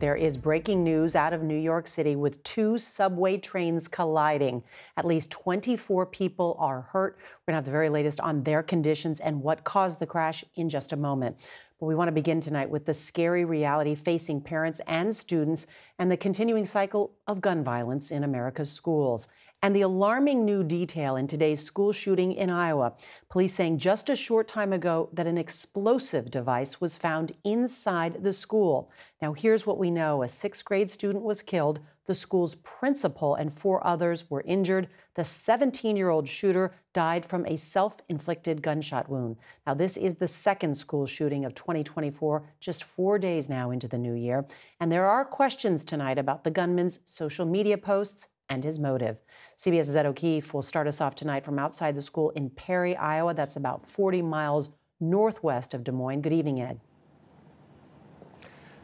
There is breaking news out of New York City with two subway trains colliding. At least 24 people are hurt. We're going to have the very latest on their conditions and what caused the crash in just a moment. But we want to begin tonight with the scary reality facing parents and students and the continuing cycle of gun violence in America's schools. And the alarming new detail in today's school shooting in Iowa. Police saying just a short time ago that an explosive device was found inside the school. Now, here's what we know. A sixth grade student was killed. The school's principal and 4 others were injured. The 17-year-old shooter died from a self-inflicted gunshot wound. Now, this is the second school shooting of 2024, just 4 days now into the new year. And there are questions tonight about the gunman's social media posts and his motive. CBS's Ed O'Keefe will start us off tonight from outside the school in Perry, Iowa. That's about 40 miles northwest of Des Moines. Good evening, Ed.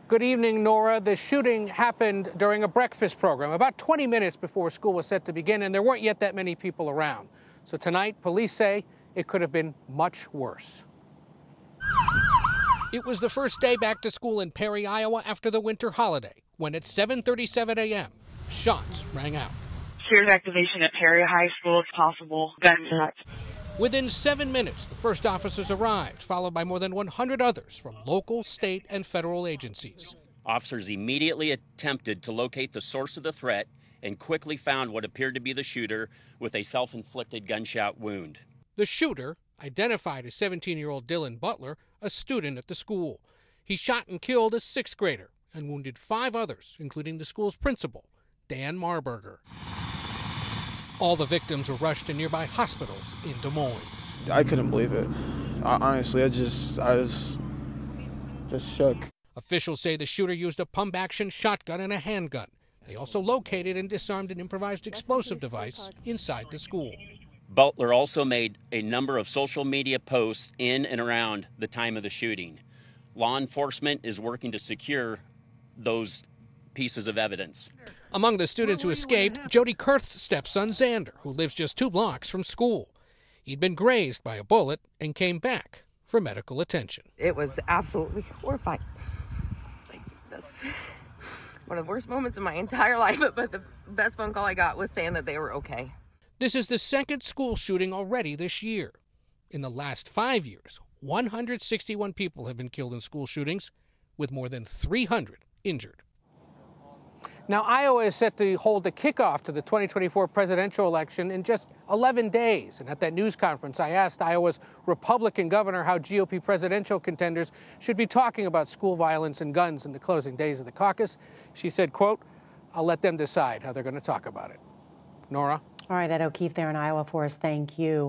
Good evening, Nora. The shooting happened during a breakfast program about 20 minutes before school was set to begin, and there weren't yet that many people around. So tonight, police say it could have been much worse. It was the first day back to school in Perry, Iowa after the winter holiday, when at 7:37 a.m., shots rang out. Fears activation at Perry High School, possible gunshots. Within 7 minutes, the first officers arrived, followed by more than 100 others from local, state, and federal agencies. Officers immediately attempted to locate the source of the threat and quickly found what appeared to be the shooter with a self-inflicted gunshot wound. The shooter, identified as 17-year-old Dylan Butler, a student at the school. He shot and killed a sixth grader and wounded 5 others, including the school's principal, Dan Marburger. All the victims were rushed to nearby hospitals in Des Moines. I couldn't believe it. Honestly, I was just shook. Officials say the shooter used a pump-action shotgun and a handgun. They also located and disarmed an improvised explosive device inside the school. Butler also made a number of social media posts in and around the time of the shooting. Law enforcement is working to secure those pieces of evidence. Among the students who escaped, Jody Kurth's stepson, Xander, who lives just 2 blocks from school. He'd been grazed by a bullet and came back for medical attention. It was absolutely horrifying. Like, this, one of the worst moments of my entire life, but the best phone call I got was saying that they were okay. This is the second school shooting already this year. In the last 5 years, 161 people have been killed in school shootings, with more than 300 injured. Now, Iowa is set to hold the kickoff to the 2024 presidential election in just 11 days. And at that news conference, I asked Iowa's Republican governor how GOP presidential contenders should be talking about school violence and guns in the closing days of the caucus. She said, quote, "I'll let them decide how they're going to talk about it." Nora? All right, Ed O'Keefe there in Iowa for us. Thank you.